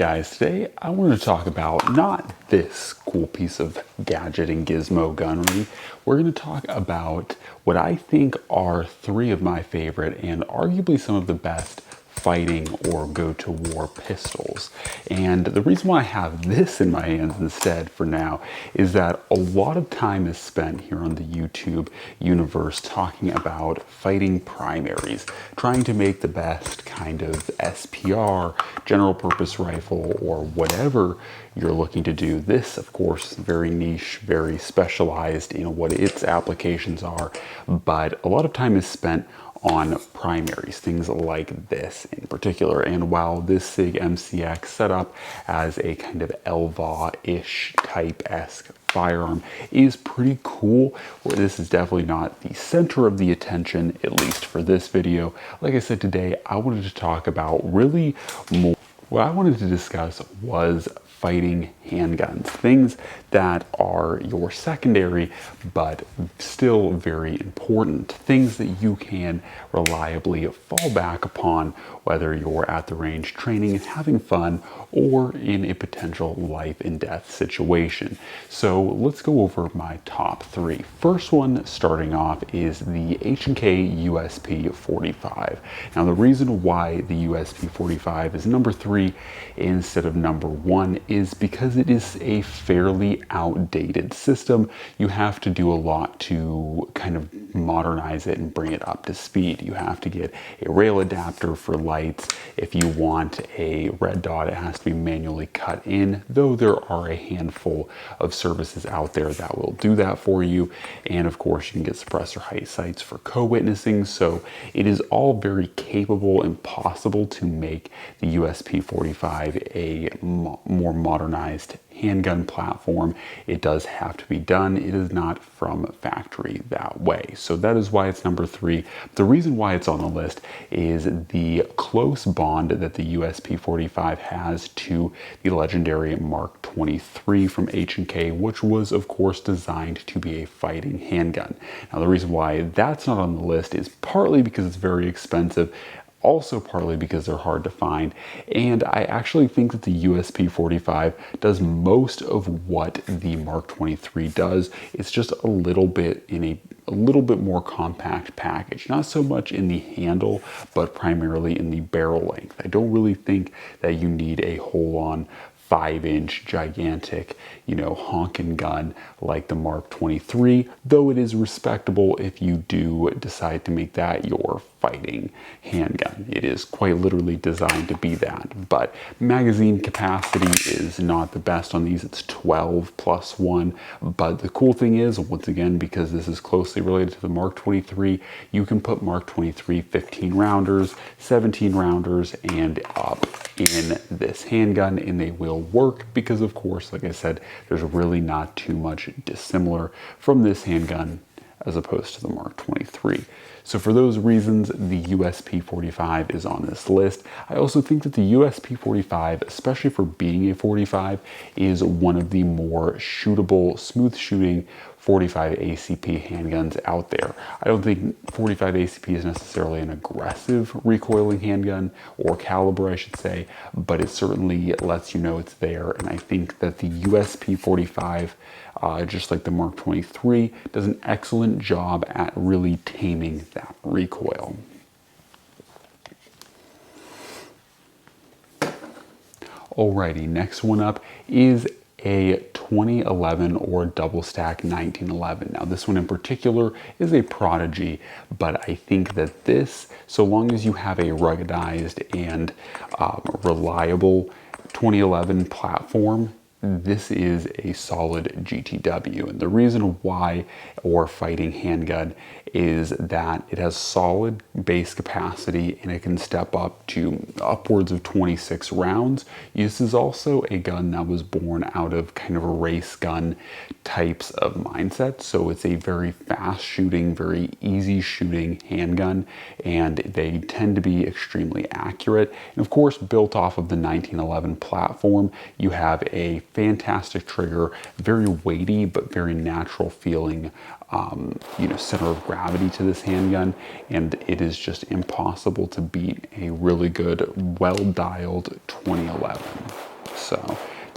Guys, today I wanted to talk about not this cool piece of gadget and gizmo gunnery. We're going to talk about what I think are three of my favorite and arguably some of the best fighting or go-to-war pistols. And the reason why I have this in my hands instead for now is that a lot of time is spent here on the YouTube universe talking about fighting primaries, trying to make the best kind of SPR, general purpose rifle, or whatever you're looking to do. This, of course, very niche, very specialized in what its applications are, but a lot of time is spent on primaries, things like this in particular. And while this SIG MCX set up as a kind of LVA-ish type-esque firearm is pretty cool, where this is definitely not the center of the attention, at least for this video. Like I said, today I wanted to talk about really more. What I wanted to discuss was fighting handguns, things that are your secondary but still very important, things that you can reliably fall back upon whether you're at the range training and having fun or in a potential life and death situation. So let's go over my top three. First one starting off is the H&K USP 45. Now the reason why the USP 45 is number three instead of number one is because it is a fairly outdated system. You have to do a lot to kind of modernize it and bring it up to speed. You have to get a rail adapter for lights. If you want a red dot, it has to be manually cut in, though there are a handful of services out there that will do that for you. And of course, you can get suppressor height sights for co-witnessing. So it is all very capable and possible to make the USP 45 a more modernized handgun platform. It does have to be done. It is not from factory that way. So that is why it's number three. The reason why it's on the list is the close bond that the USP 45 has to the legendary Mark 23 from H&K, which was of course designed to be a fighting handgun. Now the reason why that's not on the list is partly because it's very expensive, also partly because they're hard to find, and I actually think that the USP 45 does most of what the Mark 23 does. It's just a little bit in a little bit more compact package, not so much in the handle, but primarily in the barrel length. I don't really think that you need a whole-on 5-inch gigantic, honking gun like the Mark 23, though it is respectable if you do decide to make that your fighting handgun. It is quite literally designed to be that, but magazine capacity is not the best on these. It's 12 plus 1, but the cool thing is, once again, because this is closely related to the Mark 23, you can put Mark 23 15 rounders, 17 rounders, and up in this handgun, and they will work because, of course, like I said, there's really not too much dissimilar from this handgun as opposed to the Mark 23. So for those reasons, the USP 45 is on this list. I also think that the USP 45, especially for being a 45, is one of the more shootable, smooth shooting 45 ACP handguns out there. I don't think 45 ACP is necessarily an aggressive recoiling handgun, or caliber I should say, but it certainly lets you know it's there. And I think that the USP 45, just like the Mark 23, does an excellent job at really taming that recoil. Alrighty, next one up is a 2011 or double stack 1911. Now this one in particular is a prodigy, but I think that this, so long as you have a ruggedized and reliable 2011 platform, this is a solid GTW. And the reason why, or fighting handgun, is that it has solid base capacity and it can step up to upwards of 26 rounds. This is also a gun that was born out of kind of a race gun types of mindset. So it's a very fast shooting, very easy shooting handgun, and they tend to be extremely accurate. And of course, built off of the 1911 platform, you have a fantastic trigger, very weighty but very natural feeling center of gravity to this handgun, and it is just impossible to beat a really good, well-dialed 2011.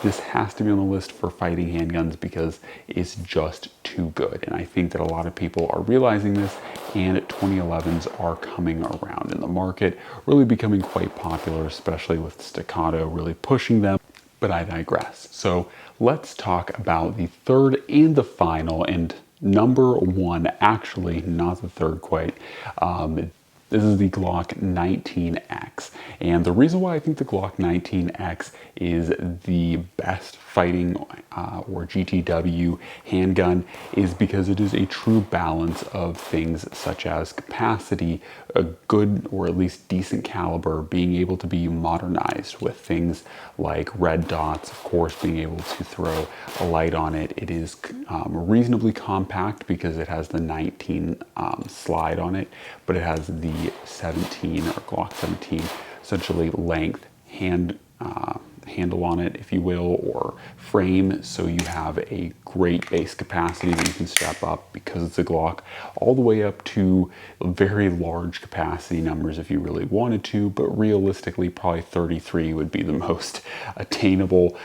this has to be on the list for fighting handguns because it's just too good. And I think that a lot of people are realizing this, and 2011s are coming around in the market, really becoming quite popular, especially with Staccato really pushing them. But I digress. So let's talk about the third and the final, and number one, actually, not the third quite. This is the Glock 19X. And the reason why I think the Glock 19X is the best fighting or GTW handgun is because it is a true balance of things such as capacity, a good or at least decent caliber, being able to be modernized with things like red dots, of course, being able to throw a light on it. It is reasonably compact because it has the 19 slide on it, but it has the 17 or Glock 17 essentially length handle on it, if you will, or frame, so you have a great base capacity that you can step up because it's a Glock, all the way up to very large capacity numbers if you really wanted to, but realistically probably 33 would be the most attainable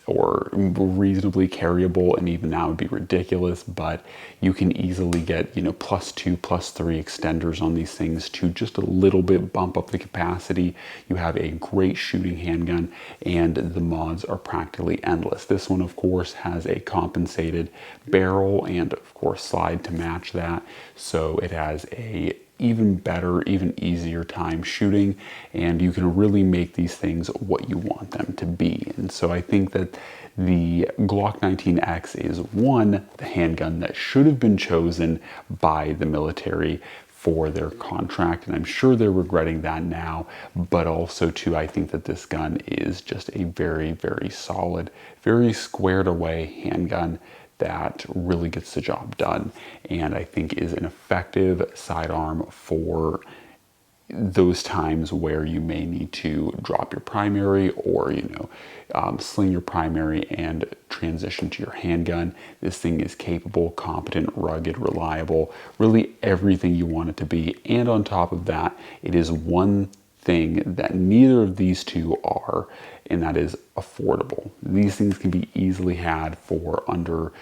or reasonably carryable, and even that would be ridiculous, but you can easily get, you know, +2, +3 extenders on these things to just a little bit bump up the capacity. You have a great shooting handgun, and the mods are practically endless. This one, of course, has a compensated barrel and, of course, slide to match that, so it has a even better, even easier time shooting, and you can really make these things what you want them to be. And so I think that the Glock 19X is one, the handgun that should have been chosen by the military for their contract, and I'm sure they're regretting that now, but also too, I think that this gun is just a very, very solid, very squared away handgun that really gets the job done, and I think is an effective sidearm for those times where you may need to drop your primary, or sling your primary and transition to your handgun. This thing is capable, competent, rugged, reliable, really everything you want it to be. And on top of that, it is one thing that neither of these two are, and that is affordable. These things can be easily had for under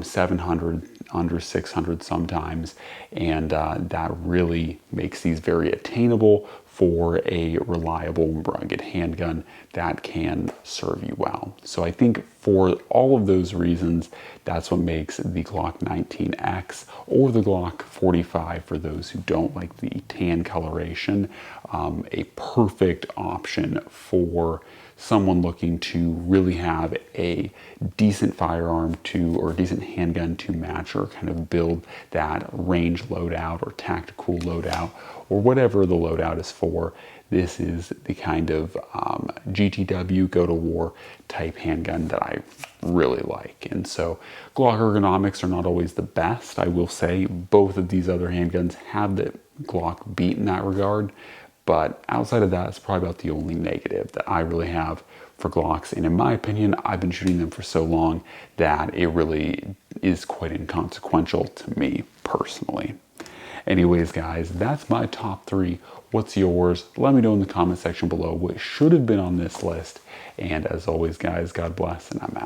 700, under 600 sometimes, and that really makes these very attainable for a reliable, rugged handgun that can serve you well. So I think for all of those reasons, that's what makes the Glock 19X or the Glock 45, for those who don't like the tan coloration, a perfect option for someone looking to really have a decent firearm or decent handgun to match or kind of build that range loadout or tactical loadout or whatever the loadout is for. This is the kind of GTW, go to war type handgun that I really like. And so Glock ergonomics are not always the best. I will say both of these other handguns have the Glock beat in that regard. But outside of that, it's probably about the only negative that I really have for Glocks. And in my opinion, I've been shooting them for so long that it really is quite inconsequential to me personally. Anyways, guys, that's my top 3. What's yours? Let me know in the comment section below what should have been on this list. And as always, guys, God bless, and I'm out.